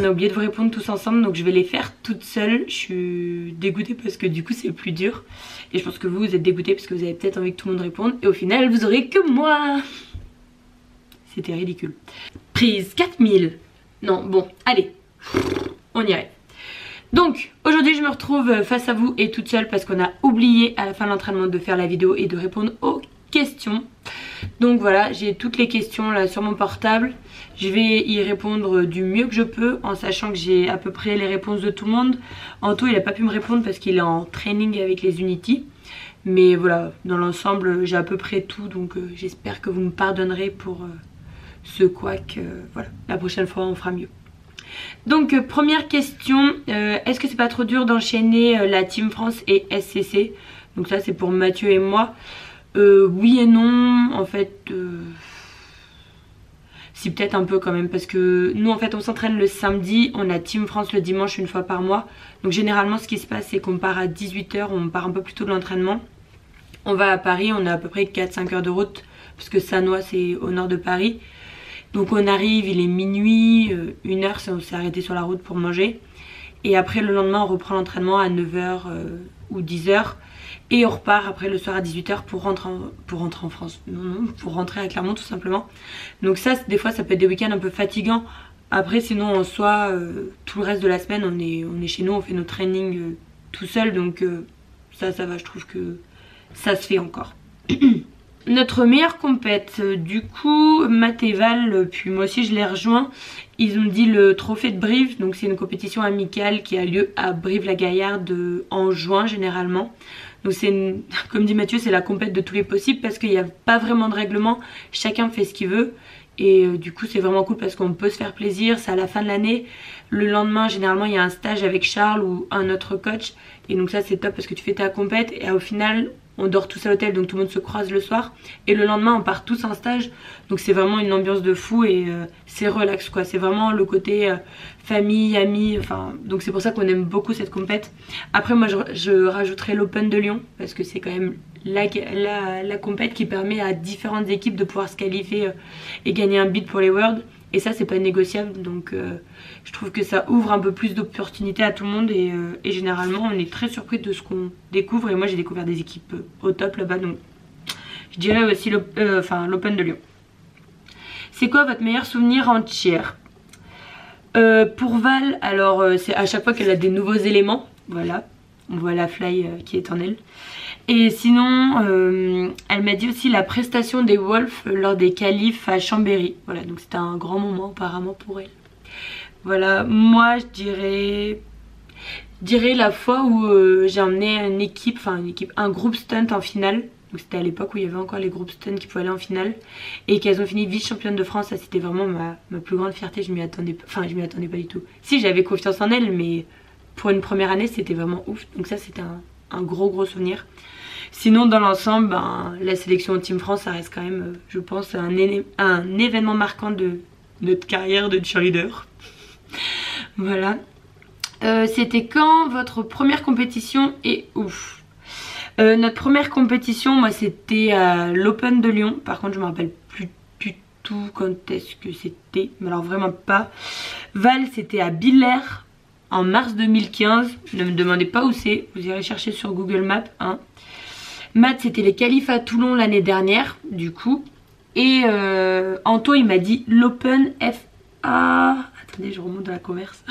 a oublié de vous répondre tous ensemble, donc je vais les faire toute seule. Je suis dégoûtée parce que du coup c'est plus dur. Et je pense que vous êtes dégoûtés parce que vous avez peut-être envie que tout le monde réponde. Et au final vous aurez que moi. C'était ridicule. Prise 4000. Non, bon, allez, on y arrive. Donc aujourd'hui je me retrouve face à vous et toute seule parce qu'on a oublié à la fin de l'entraînement de faire la vidéo et de répondre aux questions. Donc voilà, j'ai toutes les questions là sur mon portable. Je vais y répondre du mieux que je peux en sachant que j'ai à peu près les réponses de tout le monde. Anto il a pas pu me répondre parce qu'il est en training avec les Unity. Mais voilà, dans l'ensemble j'ai à peu près tout, donc j'espère que vous me pardonnerez pour ce couac. Voilà, la prochaine fois on fera mieux. Donc première question, est-ce que c'est pas trop dur d'enchaîner la Team France et SCC? Donc ça c'est pour Mathieu et moi. Oui et non, en fait si, peut-être un peu quand même, parce que nous en fait on s'entraîne le samedi, on a Team France le dimanche une fois par mois. Donc généralement ce qui se passe c'est qu'on part à 18 h, on part un peu plus tôt de l'entraînement. On va à Paris, on a à peu près 4-5 heures de route parce que Sannois c'est au nord de Paris. Donc on arrive, il est minuit, 1 h si on s'est arrêté sur la route pour manger. Et après le lendemain on reprend l'entraînement à 9 h ou 10 h. Et on repart après le soir à 18 h pour rentrer en France. Non, pour rentrer à Clermont tout simplement. Donc ça, des fois ça peut être des week-ends un peu fatigants. Après sinon en soi, tout le reste de la semaine on est chez nous, on fait nos trainings tout seul. Donc ça va, je trouve que ça se fait encore. Notre meilleure compète, du coup Matt et Val, puis moi aussi je les rejoins. Ils ont dit le trophée de Brive, donc c'est une compétition amicale qui a lieu à Brive-la-Gaillarde en juin généralement. Donc c'est, comme dit Mathieu, c'est la compète de tous les possibles parce qu'il n'y a pas vraiment de règlement, chacun fait ce qu'il veut. Et du coup c'est vraiment cool parce qu'on peut se faire plaisir, c'est à la fin de l'année. Le lendemain généralement il y a un stage avec Charles ou un autre coach. Et donc ça c'est top parce que tu fais ta compète et au final on dort tous à l'hôtel, donc tout le monde se croise le soir. Et le lendemain on part tous en stage. Donc c'est vraiment une ambiance de fou et c'est relax quoi. C'est vraiment le côté famille, amis, enfin. Donc c'est pour ça qu'on aime beaucoup cette compète. Après moi je rajouterai l'Open de Lyon parce que c'est quand même la compète qui permet à différentes équipes de pouvoir se qualifier et gagner un bid pour les Worlds. Et ça c'est pas négociable, donc je trouve que ça ouvre un peu plus d'opportunités à tout le monde. Et généralement on est très surpris de ce qu'on découvre. Et moi j'ai découvert des équipes au top là-bas, donc je dirais aussi l'Open de Lyon. C'est quoi votre meilleur souvenir en cheer? Pour Val, alors c'est à chaque fois qu'elle a des nouveaux éléments, voilà, on voit la fly qui est en elle. Et sinon elle m'a dit aussi la prestation des Wolves lors des qualifs à Chambéry. Voilà, donc c'était un grand moment apparemment pour elle. Voilà, moi je dirais la fois où j'ai emmené un groupe stunt en finale. Donc c'était à l'époque où il y avait encore les groupes stunt qui pouvaient aller en finale. Et qu'elles ont fini vice-championne de France. Ça c'était vraiment ma plus grande fierté. Je m'y attendais pas du tout. Si, j'avais confiance en elles, mais pour une première année c'était vraiment ouf. Donc ça c'était un gros souvenir. Sinon dans l'ensemble, la sélection Team France ça reste quand même, je pense, un événement marquant de notre carrière de cheerleader. Voilà. C'était quand votre première compétition et ouf? Notre première compétition, moi c'était à l'Open de Lyon. Par contre je me rappelle plus du tout quand est-ce que c'était, mais alors vraiment pas. Val c'était à Billers en mars 2015. Ne me demandez pas où c'est, vous irez chercher sur Google Maps hein. Matt c'était les qualifs à Toulon l'année dernière du coup. Et Anto il m'a dit l'Open FA... Attendez, je remonte dans la converse.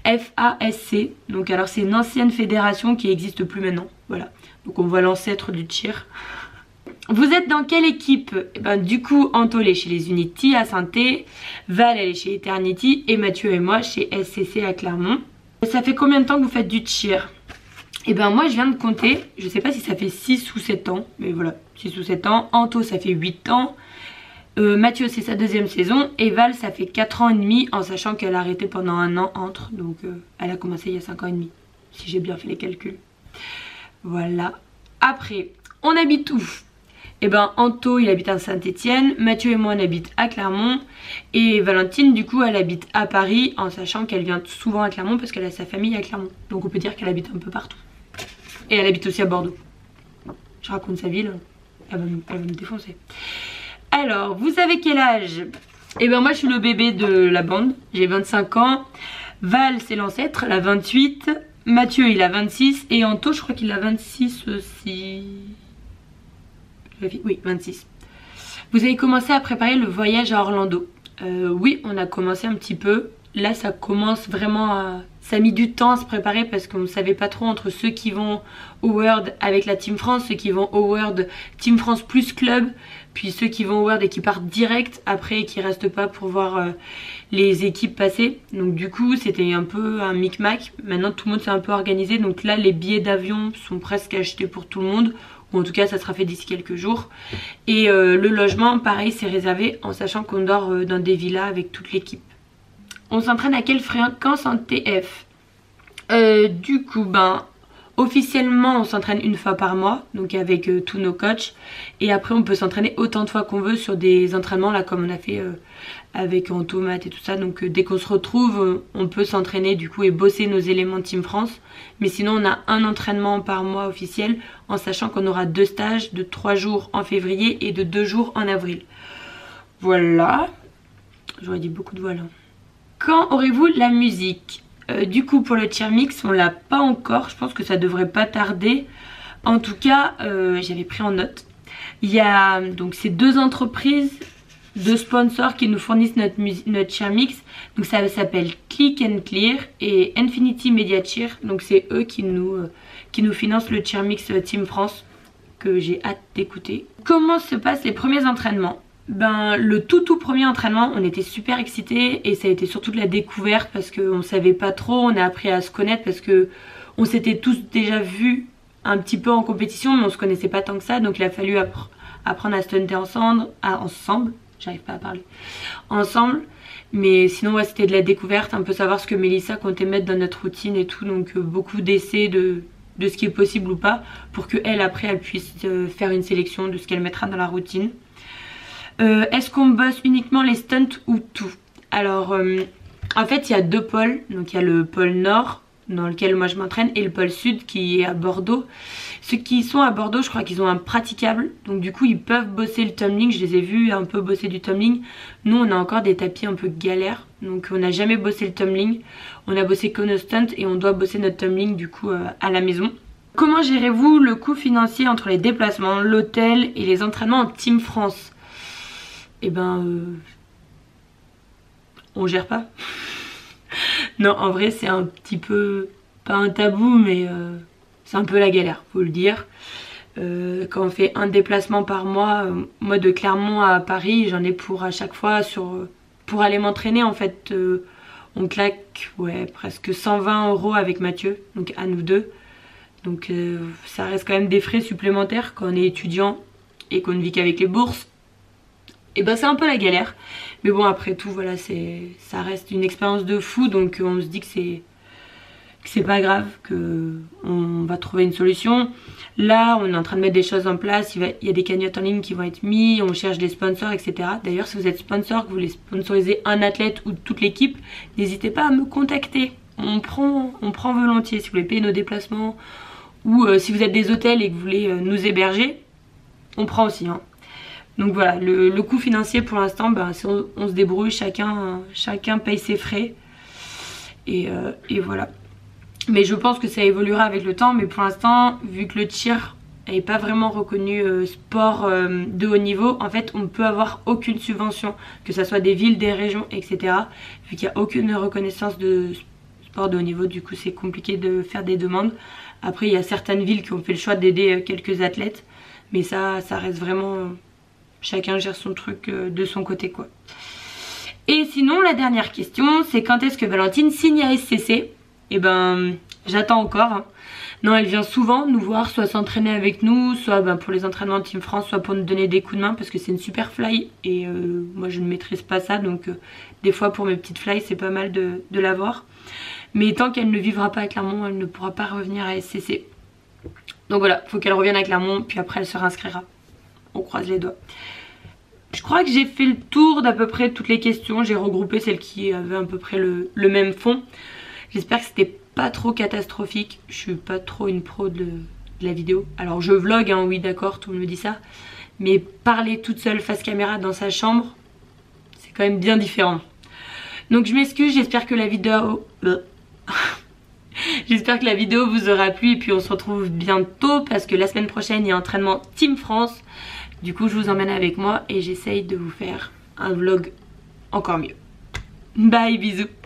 FASC. Donc alors c'est une ancienne fédération qui n'existe plus maintenant. Voilà. Donc on voit l'ancêtre du cheer. Vous êtes dans quelle équipe? Du coup Anto elle est chez les Unity à Saint-Étienne, Val elle est chez Eternity et Mathieu et moi chez SCC à Clermont. Ça fait combien de temps que vous faites du cheer? Moi je viens de compter, je sais pas si ça fait 6 ou 7 ans, mais voilà, 6 ou 7 ans. Anto ça fait 8 ans. Mathieu c'est sa 2e saison et Val ça fait 4 ans et demi en sachant qu'elle a arrêté pendant 1 an entre. Donc elle a commencé il y a 5 ans et demi, si j'ai bien fait les calculs. Voilà. Après, on habite où? Anto il habite à Saint-Étienne, Mathieu et moi on habite à Clermont. Et Valentine du coup elle habite à Paris en sachant qu'elle vient souvent à Clermont parce qu'elle a sa famille à Clermont. Donc on peut dire qu'elle habite un peu partout. Et elle habite aussi à Bordeaux. Je raconte sa ville, elle va me défoncer. Alors, vous avez quel âge? Et ben moi je suis le bébé de la bande, j'ai 25 ans. Val c'est l'ancêtre, elle a 28. Mathieu il a 26 et Anto je crois qu'il a 26 aussi. Oui 26. Vous avez commencé à préparer le voyage à Orlando. Oui on a commencé un petit peu. Là ça commence vraiment à... Ça a mis du temps à se préparer parce qu'on ne savait pas trop entre ceux qui vont au World avec la Team France, ceux qui vont au World Team France plus club, puis ceux qui vont au World et qui partent direct après et qui restent pas pour voir les équipes passer. Donc du coup c'était un peu un micmac. Maintenant tout le monde s'est un peu organisé. Donc là les billets d'avion sont presque achetés pour tout le monde. Ou en tout cas ça sera fait d'ici quelques jours. Et le logement pareil c'est réservé en sachant qu'on dort dans des villas avec toute l'équipe. On s'entraîne à quelle fréquence en TF? Du coup, officiellement on s'entraîne une fois par mois, donc avec tous nos coachs. Et après on peut s'entraîner autant de fois qu'on veut sur des entraînements là comme on a fait avec Antomat et tout ça. Donc dès qu'on se retrouve, on peut s'entraîner du coup et bosser nos éléments Team France. Mais sinon on a un entraînement par mois officiel en sachant qu'on aura 2 stages de 3 jours en février et de 2 jours en avril. Voilà. J'aurais dit beaucoup de voilà. Quand aurez-vous la musique? Du coup pour le cheer mix on l'a pas encore, je pense que ça devrait pas tarder. En tout cas j'avais pris en note. Il y a donc ces 2 entreprises de sponsors qui nous fournissent notre cheer mix. Donc ça s'appelle Click and Clear et Infinity Media Cheer. Donc c'est eux qui nous financent le cheer mix Team France que j'ai hâte d'écouter. Comment se passent les premiers entraînements? Le tout premier entraînement on était super excités et ça a été surtout de la découverte parce qu'on savait pas trop, on a appris à se connaître parce que on s'était tous déjà vus un petit peu en compétition mais on se connaissait pas tant que ça, donc il a fallu apprendre à stunter ensemble, j'arrive pas à parler, ensemble. Mais sinon ouais c'était de la découverte, un peu savoir ce que Mélissa comptait mettre dans notre routine et tout, donc beaucoup d'essais de ce qui est possible ou pas pour que elle après elle puisse faire une sélection de ce qu'elle mettra dans la routine. Est-ce qu'on bosse uniquement les stunts ou tout? Alors en fait il y a 2 pôles, donc il y a le pôle nord dans lequel moi je m'entraîne et le pôle sud qui est à Bordeaux. Ceux qui sont à Bordeaux je crois qu'ils ont un praticable, donc du coup ils peuvent bosser le tumbling. Je les ai vus un peu bosser du tumbling. Nous on a encore des tapis un peu galères, donc on n'a jamais bossé le tumbling. On a bossé que nos stunts et on doit bosser notre tumbling du coup à la maison. Comment gérez-vous le coût financier entre les déplacements, l'hôtel et les entraînements en Team France? On gère pas. Non en vrai c'est un petit peu, pas un tabou mais c'est un peu la galère faut le dire. Quand on fait un déplacement par mois, moi de Clermont à Paris j'en ai pour à chaque fois pour aller m'entraîner en fait on claque ouais presque 120 € avec Mathieu, donc à nous deux. Donc ça reste quand même des frais supplémentaires quand on est étudiant et qu'on ne vit qu'avec les bourses. Et c'est un peu la galère. Mais bon après tout voilà ça reste une expérience de fou, donc on se dit que c'est pas grave, que on va trouver une solution. Là on est en train de mettre des choses en place, il y a des cagnottes en ligne qui vont être mis, on cherche des sponsors etc. D'ailleurs si vous êtes sponsor, que vous voulez sponsoriser un athlète ou toute l'équipe, n'hésitez pas à me contacter. On prend volontiers si vous voulez payer nos déplacements ou si vous êtes des hôtels et que vous voulez nous héberger, on prend aussi hein. Donc voilà, le coût financier pour l'instant, on se débrouille, chacun paye ses frais. Et voilà. Mais je pense que ça évoluera avec le temps. Mais pour l'instant, vu que le cheer n'est pas vraiment reconnu sport de haut niveau, en fait on ne peut avoir aucune subvention. Que ce soit des villes, des régions, etc. Vu qu'il n'y a aucune reconnaissance de sport de haut niveau, du coup c'est compliqué de faire des demandes. Après il y a certaines villes qui ont fait le choix d'aider quelques athlètes. Mais ça reste vraiment... Chacun gère son truc de son côté quoi. Et sinon la dernière question c'est quand est-ce que Valentine signe à SCC? J'attends encore hein. Non elle vient souvent nous voir, soit s'entraîner avec nous, soit pour les entraînements de Team France, soit pour nous donner des coups de main parce que c'est une super fly et moi je ne maîtrise pas ça, donc des fois pour mes petites fly c'est pas mal de l'avoir. Mais tant qu'elle ne vivra pas à Clermont elle ne pourra pas revenir à SCC. Donc voilà, faut qu'elle revienne à Clermont puis après elle se réinscrira. On croise les doigts. Je crois que j'ai fait le tour d'à peu près toutes les questions. J'ai regroupé celles qui avaient à peu près le même fond. J'espère que c'était pas trop catastrophique. Je suis pas trop une pro de la vidéo. Alors je vlog hein, oui d'accord, tout le monde me dit ça. Mais parler toute seule face caméra dans sa chambre, c'est quand même bien différent. Donc je m'excuse, j'espère que la vidéo... J'espère que la vidéo vous aura plu et puis on se retrouve bientôt parce que la semaine prochaine il y a entraînement Team France. Du coup je vous emmène avec moi et j'essaye de vous faire un vlog encore mieux. Bye, bisous.